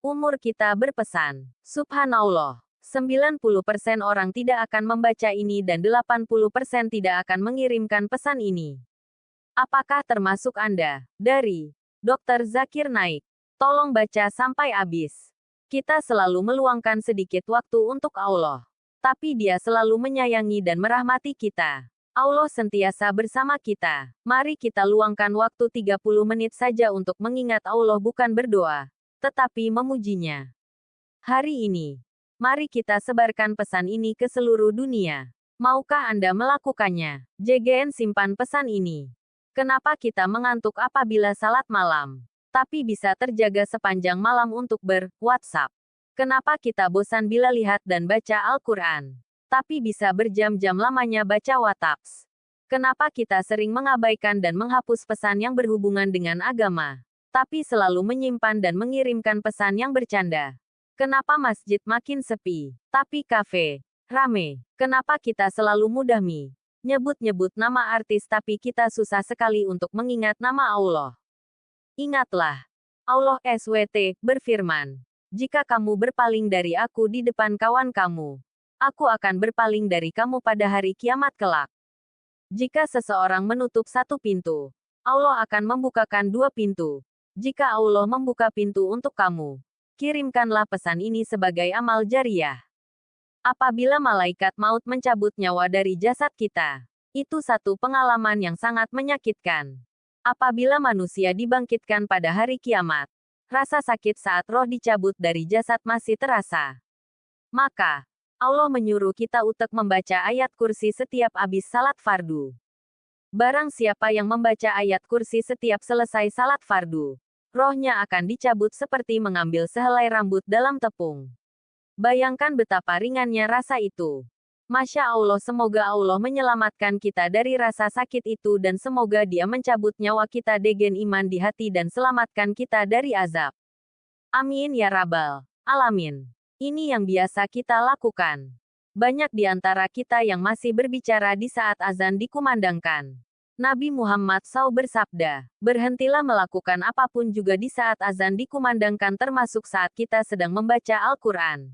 Umur kita berpesan. Subhanallah. 90% orang tidak akan membaca ini dan 80% tidak akan mengirimkan pesan ini. Apakah termasuk Anda? Dari Dr. Zakir Naik. Tolong baca sampai habis. Kita selalu meluangkan sedikit waktu untuk Allah. Tapi Dia selalu menyayangi dan merahmati kita. Allah sentiasa bersama kita. Mari kita luangkan waktu 30 menit saja untuk mengingat Allah, bukan berdoa, tetapi memujinya. Hari ini, mari kita sebarkan pesan ini ke seluruh dunia. Maukah Anda melakukannya? JGN simpan pesan ini. Kenapa kita mengantuk apabila salat malam, tapi bisa terjaga sepanjang malam untuk ber-WhatsApp? Kenapa kita bosan bila lihat dan baca Al-Quran, tapi bisa berjam-jam lamanya baca WhatsApp? Kenapa kita sering mengabaikan dan menghapus pesan yang berhubungan dengan agama, tapi selalu menyimpan dan mengirimkan pesan yang bercanda? Kenapa masjid makin sepi, tapi kafe rame? Kenapa kita selalu mudah nyebut-nyebut nama artis tapi kita susah sekali untuk mengingat nama Allah? Ingatlah, Allah SWT berfirman, "Jika kamu berpaling dari aku di depan kawan kamu, aku akan berpaling dari kamu pada hari kiamat kelak." Jika seseorang menutup satu pintu, Allah akan membukakan dua pintu. Jika Allah membuka pintu untuk kamu, kirimkanlah pesan ini sebagai amal jariah. Apabila malaikat maut mencabut nyawa dari jasad kita, itu satu pengalaman yang sangat menyakitkan. Apabila manusia dibangkitkan pada hari kiamat, rasa sakit saat roh dicabut dari jasad masih terasa. Maka, Allah menyuruh kita untuk membaca ayat kursi setiap habis salat fardu. Barang siapa yang membaca ayat kursi setiap selesai salat fardu, rohnya akan dicabut seperti mengambil sehelai rambut dalam tepung. Bayangkan betapa ringannya rasa itu. Masya Allah, semoga Allah menyelamatkan kita dari rasa sakit itu dan semoga Dia mencabut nyawa kita dengan iman di hati dan selamatkan kita dari azab. Amin ya Rabbal Alamin. Ini yang biasa kita lakukan. Banyak di antara kita yang masih berbicara di saat azan dikumandangkan. Nabi Muhammad SAW bersabda, "Berhentilah melakukan apapun juga di saat azan dikumandangkan, termasuk saat kita sedang membaca Al-Quran."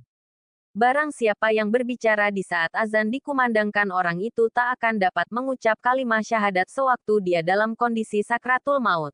Barang siapa yang berbicara di saat azan dikumandangkan, orang itu tak akan dapat mengucap kalimat syahadat sewaktu dia dalam kondisi sakratul maut.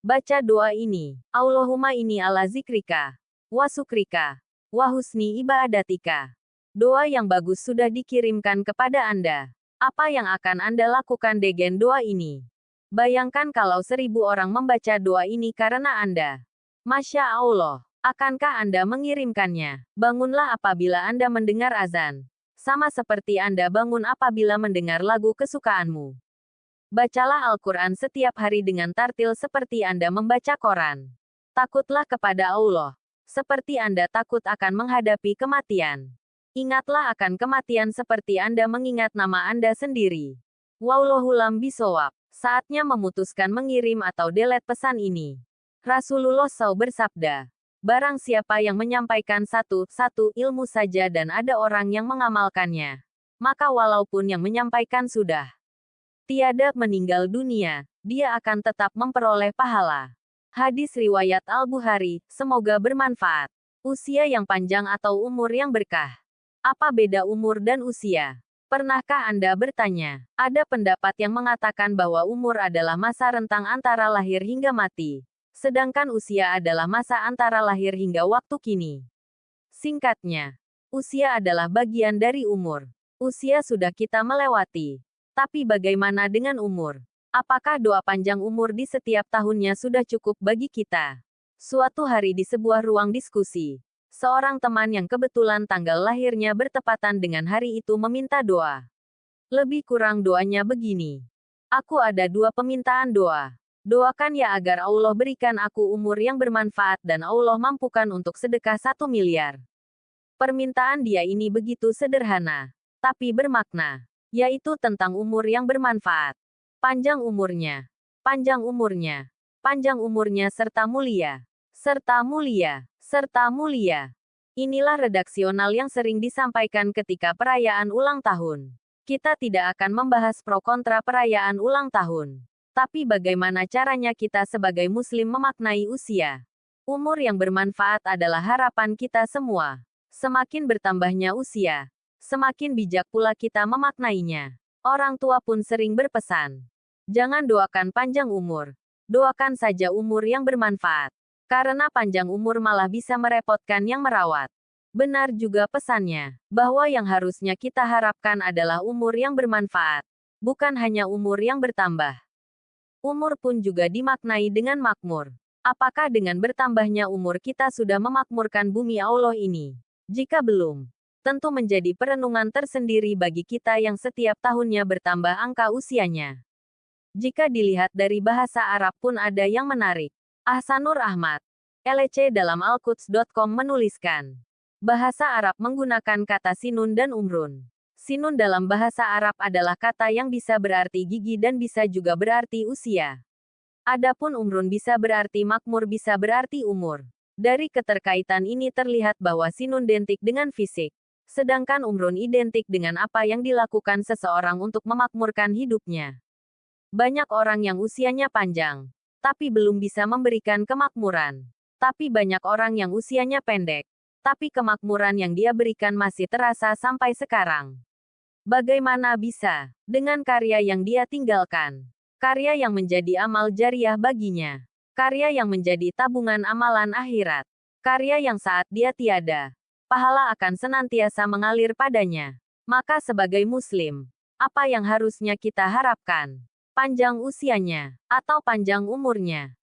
Baca doa ini. Allahumma inni ala zikrika, wa sukrika, wa husni ibadatika. Doa yang bagus sudah dikirimkan kepada Anda. Apa yang akan Anda lakukan dengan doa ini? Bayangkan kalau 1000 orang membaca doa ini karena Anda. Masya Allah. Akankah Anda mengirimkannya? Bangunlah apabila Anda mendengar azan, sama seperti Anda bangun apabila mendengar lagu kesukaanmu. Bacalah Al-Quran setiap hari dengan tartil seperti Anda membaca koran. Takutlah kepada Allah, seperti Anda takut akan menghadapi kematian. Ingatlah akan kematian seperti Anda mengingat nama Anda sendiri. Wallahualam bishawab. Saatnya memutuskan mengirim atau delete pesan ini. Rasulullah SAW bersabda, "Barang siapa yang menyampaikan satu ilmu saja dan ada orang yang mengamalkannya, maka walaupun yang menyampaikan sudah tiada meninggal dunia, dia akan tetap memperoleh pahala." Hadis riwayat Al-Bukhari, semoga bermanfaat. Usia yang panjang atau umur yang berkah? Apa beda umur dan usia? Pernahkah Anda bertanya? Ada pendapat yang mengatakan bahwa umur adalah masa rentang antara lahir hingga mati, sedangkan usia adalah masa antara lahir hingga waktu kini. Singkatnya, usia adalah bagian dari umur. Usia sudah kita melewati. Tapi bagaimana dengan umur? Apakah doa panjang umur di setiap tahunnya sudah cukup bagi kita? Suatu hari di sebuah ruang diskusi, seorang teman yang kebetulan tanggal lahirnya bertepatan dengan hari itu meminta doa. Lebih kurang doanya begini. "Aku ada 2 permintaan doa. Doakan ya agar Allah berikan aku umur yang bermanfaat dan Allah mampukan untuk sedekah 1 miliar. Permintaan dia ini begitu sederhana, tapi bermakna, yaitu tentang umur yang bermanfaat. Panjang umurnya, panjang umurnya, panjang umurnya serta mulia, serta mulia, serta mulia. Inilah redaksional yang sering disampaikan ketika perayaan ulang tahun. Kita tidak akan membahas pro kontra perayaan ulang tahun. Tapi bagaimana caranya kita sebagai muslim memaknai usia? Umur yang bermanfaat adalah harapan kita semua. Semakin bertambahnya usia, semakin bijak pula kita memaknainya. Orang tua pun sering berpesan, jangan doakan panjang umur, doakan saja umur yang bermanfaat. Karena panjang umur malah bisa merepotkan yang merawat. Benar juga pesannya, bahwa yang harusnya kita harapkan adalah umur yang bermanfaat, bukan hanya umur yang bertambah. Umur pun juga dimaknai dengan makmur. Apakah dengan bertambahnya umur kita sudah memakmurkan bumi Allah ini? Jika belum, tentu menjadi perenungan tersendiri bagi kita yang setiap tahunnya bertambah angka usianya. Jika dilihat dari bahasa Arab pun ada yang menarik. Ahsanur Ahmad, LC dalam Alquds.com menuliskan, bahasa Arab menggunakan kata sinun dan umrun. Sinun dalam bahasa Arab adalah kata yang bisa berarti gigi dan bisa juga berarti usia. Adapun umrun bisa berarti makmur, bisa berarti umur. Dari keterkaitan ini terlihat bahwa sinun identik dengan fisik, sedangkan umrun identik dengan apa yang dilakukan seseorang untuk memakmurkan hidupnya. Banyak orang yang usianya panjang, tapi belum bisa memberikan kemakmuran. Tapi banyak orang yang usianya pendek, tapi kemakmuran yang dia berikan masih terasa sampai sekarang. Bagaimana bisa? Dengan karya yang dia tinggalkan. Karya yang menjadi amal jariah baginya. Karya yang menjadi tabungan amalan akhirat. Karya yang saat dia tiada, pahala akan senantiasa mengalir padanya. Maka sebagai muslim, apa yang harusnya kita harapkan? Panjang usianya, atau panjang umurnya?